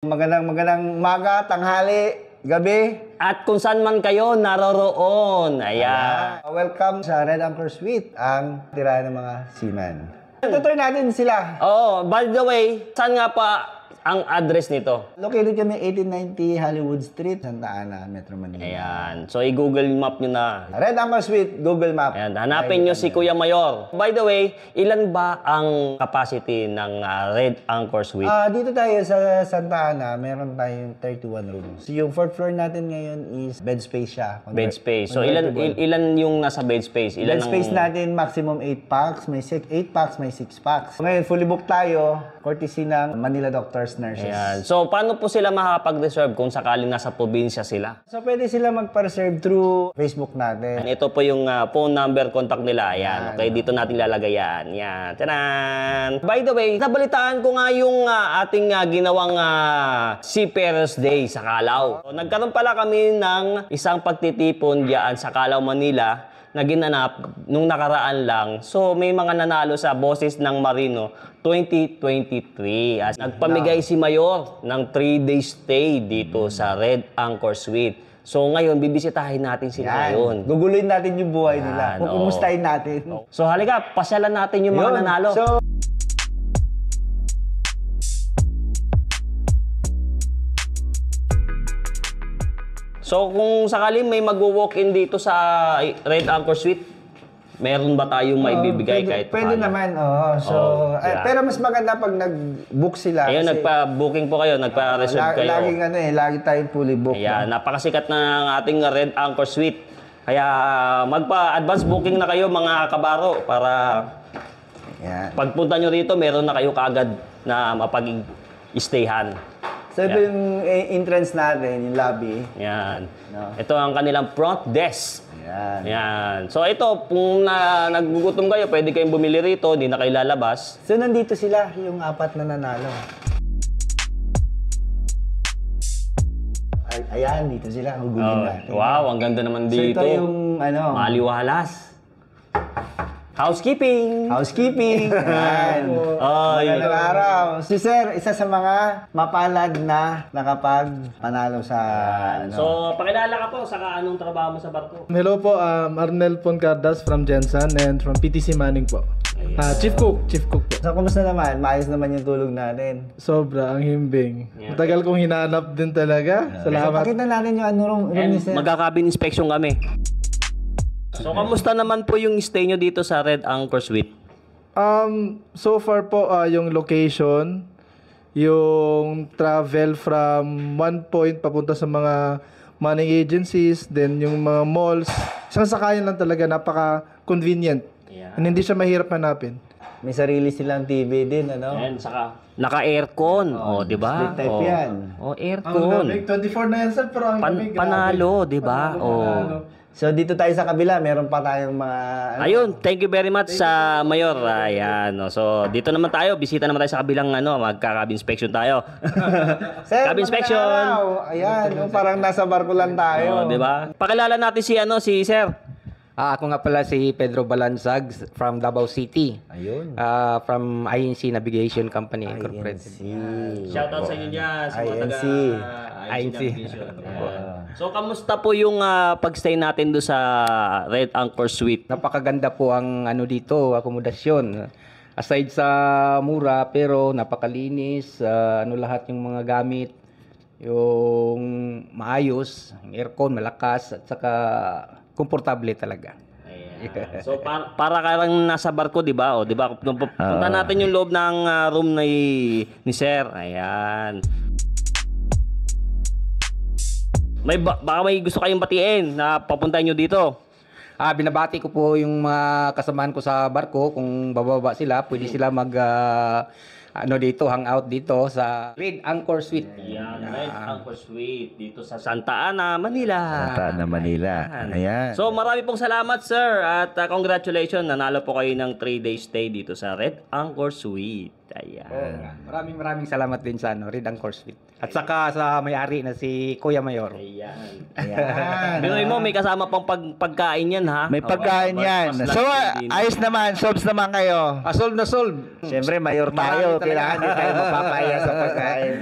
Magandang umaga, tanghali, gabi. At kung saan man kayo naroroon. Ayan. Welcome sa Red Anchor Suite, ang tirahan ng mga seaman. Tutuloy natin sila. Oh, by the way, saan nga pa ang address nito? Located kami 1890 Hollywood Street, Santa Ana, Metro Manila. Ayan. So, i-google map nyo na. Red Anchor Suite, Google Map. Ayan. Hanapin nyo si Kuya Mayor. By the way, ilan ba ang capacity ng Red Anchor Suite? Dito tayo sa Santa Ana, meron tayong 31 rooms. Yung fourth floor natin ngayon is bed space siya. Bed space. So, ilan yung nasa bed space? Bed space natin, maximum 8 packs. May 8 packs, may 6 packs. Ngayon, fully booked tayo, courtesy ng Manila Doctors Nurses. Ayan. So, paano po sila makakapag-reserve kung sakaling nasa probinsya sila? So, pwede sila magpa-reserve through Facebook natin. Ito po yung phone number, contact nila. Ayan. Okay, dito natin lalagay yan. Yan. Tanan! By the way, nabalitaan ko nga yung ating ginawang Seafarers Day sa Calao. So, nagkaroon pala kami ng isang pagtitipon diyan sa Calao, Manila na ginanap nung nakaraan lang. So, may mga nanalo sa Boses ng Marino 2023. As nagpamigay si Mayor ng 3-day stay dito sa Red Anchor Suite. So, ngayon, bibisitahin natin sila ngayon. Guguluhin natin yung buhay nila. Yan, Kukumustahin natin. So, halika, pasyalan natin yung mga Yun. nanalo. So, kung sakaling may mag-walk-in dito sa Red Anchor Suite, meron ba tayong maibibigay kahit Pwede paano? naman, oo. So, yeah. pero mas maganda pag nag-book sila. Ayun, kasi nagpa-booking po kayo, nagpa-reserve kayo. lagi tayong fully booked. Ayan, napakasikat ng ating Red Anchor Suite. Kaya magpa-advance booking na kayo mga kabaro para Yan. pagpunta nyo rito, meron na kayo kaagad na mapag-stayhan. So, ito yung entrance natin, yung lobby. Yan. No. Ito ang kanilang front desk. Yan. Yan. So ito, kung nagugutom kayo, pwede kayong bumili rito, hindi na kayo lalabas. So, nandito sila, yung 4 na nanalo. Ayan, dito sila. Hugulin natin. Wow, ang ganda naman So, dito. ito yung, Maliwalas. Housekeeping. Housekeeping. Yan. Magandang araw. Si Sir, isa sa mga mapalad na nakapagpanalo sa So, pakilala ka po, saka anong trabaho mo sa barko? Hello po, Arnel Poncardas from Jensen and from PTC Manning po. Chief Cook po. So, kumusta naman? Maayos naman yung tulog natin. Sobra, ang himbing. Matagal kong hinanap din talaga. So, Salamat. pakita natin yung room ni Sir. Magka-cabin inspection kami. So, kamusta naman po yung stay nyo dito sa Red Anchor Suite? So far po, yung location, yung travel from one point papunta sa mga money agencies, then yung mga malls, isang sakayan lang talaga, napaka-convenient. Yeah. And hindi siya mahirap hanapin. May sarili silang TV din, ano? And saka, naka-aircon. Di ba? Split type yan. Aircon. 24 na yan, sir, pero ang lamig. Panalo, di ba? So, dito tayo sa kabila, meron pa tayong mga... Ayun, thank you very much sa Mayor. Ayan. So, dito naman tayo. Bisita naman tayo sa kabilang magka-cabin inspection tayo. Sir, cabin inspection. magandang araw. Ayan, parang nasa barko lang tayo. Di ba? Pakilala natin si Sir. Ako nga pala si Pedro Balansag from Davao City. Ayun. From INC Navigation Company Incorporated. Shoutout sa inyo dyan. Sa mga INC. INC. So, kamusta po yung pagstay natin do sa Red Anchor Suite? Napakaganda po ang dito, akomodasyon. Aside sa mura, pero napakalinis, lahat yung mga gamit, yung maayos, yung aircon, malakas, at saka komportable talaga. Ayan. So para kang nasa barko, 'di ba? O 'di ba? Punta natin yung loob ng room ni Sir. Ayan. Baka may gusto kayong batiin na papuntahin nyo dito. Binabati ko po yung mga kasamaan ko sa barko, kung bababa sila, pwede sila mag dito, hangout dito sa Red Anchor Suite. Yan, Red Anchor Suite dito sa Santa Ana, Manila. Santa Ana, Manila. Ayan. So marami pong salamat, sir, at congratulations, nanalo po kayo ng 3-day stay dito sa Red Anchor Suite. Ayan. Maraming salamat din sa Red Anchor Suite. At saka sa may-ari na si Kuya Mayor. Ayan. Ayan. Biruin mo, may kasama pang pagkain yan, ha? May pagkain yan. So, ayos naman. Sobs naman kayo. Solve na solve. Siyempre, mayor tayo. Kailangan din tayo mapapaya sa pagkain.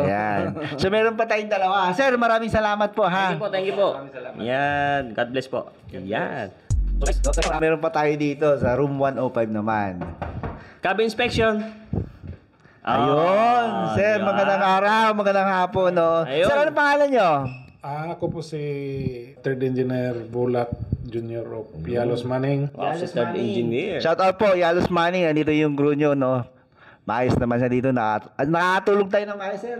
Ayan. So, meron pa tayong dalawa. Sir, maraming salamat po, ha? Thank you po. Ayan. God bless po. Ayan. Meron pa tayo dito sa room 105 naman. Cabin inspection. Ayun. Sir, diba? magandang araw, magandang hapon, no? Ayun. Sir, ano pangalan nyo? Ako po si Third Engineer Bulat Junior of Yalos Manning. Wow, si third engineer. Shout out po, Yalos Manning. Nandito yung crew nyo, no? Maayos naman siya dito. Nakatulog tayo ng maayos, sir.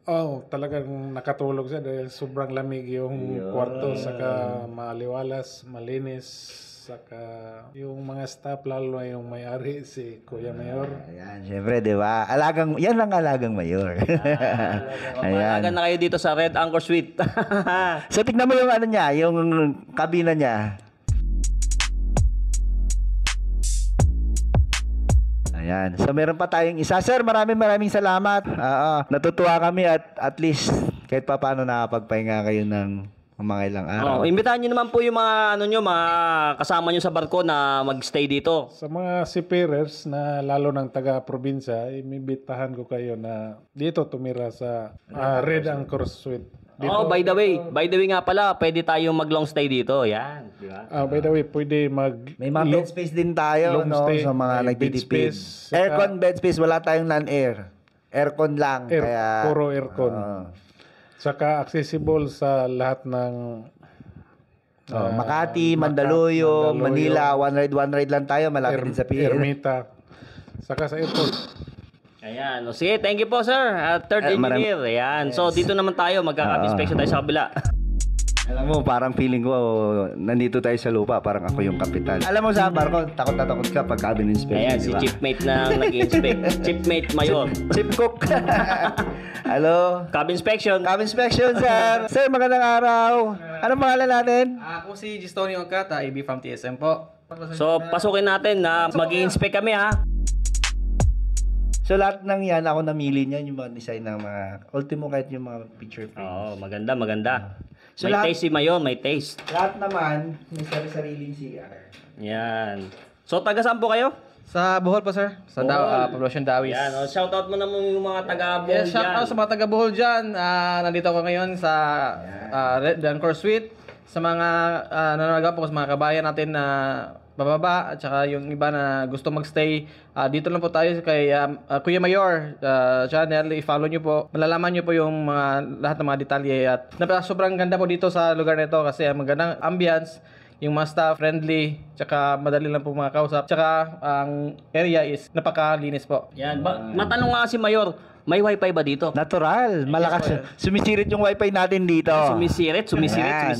Oh, talagang nakatulog siya dahil sobrang lamig yung kwarto, saka maaliwalas, malinis, saka yung mga staff, lalo na yung may-ari, si Kuya Mayor. Ayan, syempre, di ba? Yan lang alagang mayor. Panagan na kayo dito sa Red Anchor Suite. So, tignan mo yung ano niya, yung kabina niya. Ayan. So, meron pa tayong isa. Sir, maraming salamat. Natutuwa kami at least kahit pa paano nakapagpahinga kayo ng mga ilang araw. Imbitahan niyo naman po yung mga mga kasama niyo sa barko na magstay dito. Sa mga seafarers na lalo ng taga-probinsya, imibitahan ko kayo na dito tumira sa Red Anchor Suite. Dito, By the way nga pala, pwede tayong mag-long stay dito. Yan. Di ba? by the way, pwede May mga bed space din tayo, long no? stay. Sa mga May bed nagtitipid. space, saka- Aircon bed space, wala tayong non-air. Aircon lang. puro aircon. Saka accessible sa lahat ng Makati, Mandaluyong, Manila, one ride lang tayo. Malapit din sa PL. Ermita. Saka sa airport. Ayan. Sige, thank you po, sir. Third engineer. Ayan. So, dito naman tayo. Magkaka-inspection tayo sa kabila. Alam mo, parang feeling ko, nandito tayo sa lupa, parang ako yung kapitan. Alam mo sa barko, takot na takot ka pag cabin inspection, Ayan, si di ba? Chiefmate na nag-inspect. Chiefmate Mayor. Chief Cook. Hello? Cabin inspection. Cabin inspection, sir. Sir, magandang araw. Anong pangalan natin? Ako si Gistonio Ocata, IB from TSM po. So, pasukin natin na mag-inspect kami, ha? So, lahat ng yan, ako namili niyan, yung mga design ng mga, ultimo kahit yung mga picture frames. Oo, maganda. So, May lahat- taste si Mayor, may taste. Lahat naman, may sariling CR. Yan. So, taga saan po kayo? Sa Bohol po sir, sa Poblacion Dawis. Yan. Shoutout mo naman yung mga taga-Bohol Yes, shout out sa mga taga Bohol dyan. Nandito ako ngayon sa Red Anchor Suite. Sa mga nanonood po sa mga kabayan natin na bababa at saka yung iba na gusto magstay, dito lang po tayo kay Kuya Mayor channel. I-follow nyo po. Malalaman nyo po yung lahat ng mga detalye at sobrang ganda po dito sa lugar nito kasi magandang ambience, yung mga staff friendly, tsaka madali lang po mga kausap. Tsaka ang area is napakalinis po. Yan. Matanong nga si Mayor, may wifi ba dito? Natural, malakas. Sumisirit yung wifi natin dito. Sumisirit. Yan.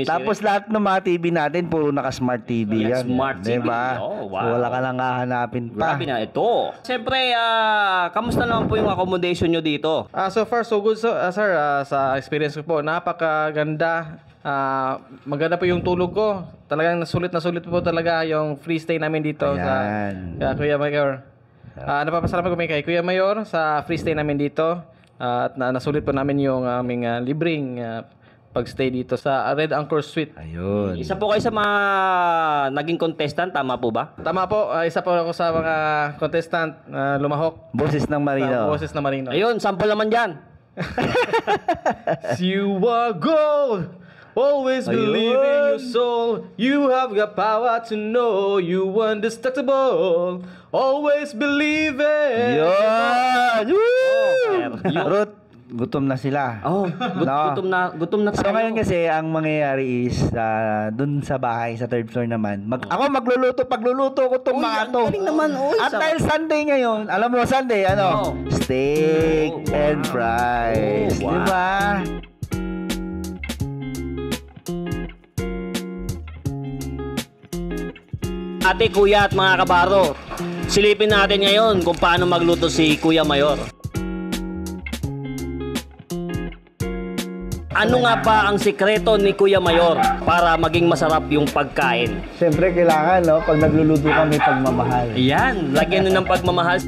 Tapos lahat ng mga TV natin, puro naka-smart TV yan. Smart TV. Diba? Oh, wow. So, wala ka nang hahanapin pa. Grabe na ito. Siyempre, kamusta naman po yung accommodation nyo dito? So far so good sir. Sa experience ko po, napakaganda. Maganda po yung tulog ko. Talagang sulit po talaga yung free stay namin dito Ayan. sa Kuya Mayor. Napapasalamat ko kay Kuya Mayor sa free stay namin dito. At nasulit po namin yung aming libreng pagstay dito sa Red Anchor Suite. Ayun. Isa po kayo sa mga naging contestant, tama po ba? Tama po, isa po ako sa mga contestant lumahok Boses ng sa Marino. Boses na Marino. Ayun, sample naman dyan. You are gold, always believe in your soul. You have got power to know you indestructible. Always believe it. Yun! Woo! Sir. Ruth, gutom na sila. Oh, No. gutom na tayo. So ngayon kasi ang mangyayari is dun sa bahay sa third floor naman. Ako pagluluto ko tong mga to. galing naman, uy, At sarap. dahil Sunday ngayon, alam mo Sunday ano? Oh. Steak Oh, and fries, Oh, wow. di ba? Ate, kuya at mga kabaro, silipin natin ngayon kung paano magluto si Kuya Mayor. Ano nga ba ang sikreto ni Kuya Mayor para maging masarap yung pagkain? Siyempre, kailangan, no? Pag nagluluto kami, pagmamahal. Yan, lagyan nyo ng pagmamahal.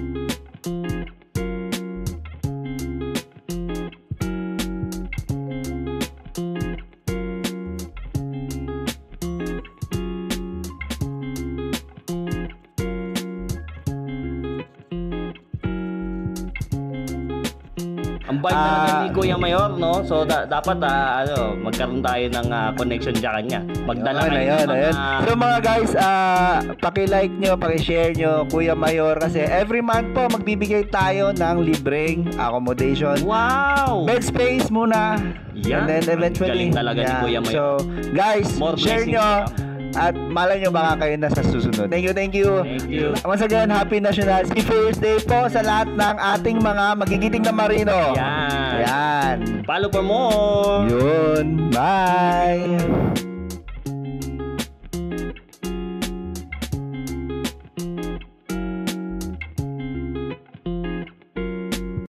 Ang bait talaga ni Kuya Mayor, no? So, dapat magkaroon tayo ng connection sa kanya. Magdala kayo ng mga... So mga guys, paki-like nyo, paki-share nyo, Kuya Mayor, kasi every month po magbibigay tayo ng libreng accommodation. Wow! Bed space muna. Yan. And then eventually. Galing talaga ni Kuya Mayor. So, guys, More share blessings nyo. to At malay nyo baka kayo na sa susunod. Thank you, thank you. Thank you. Once again, Happy National Seafarers Day po sa lahat ng ating mga magigiting na marino. Yan. Yan. Follow for more! Yun. Bye.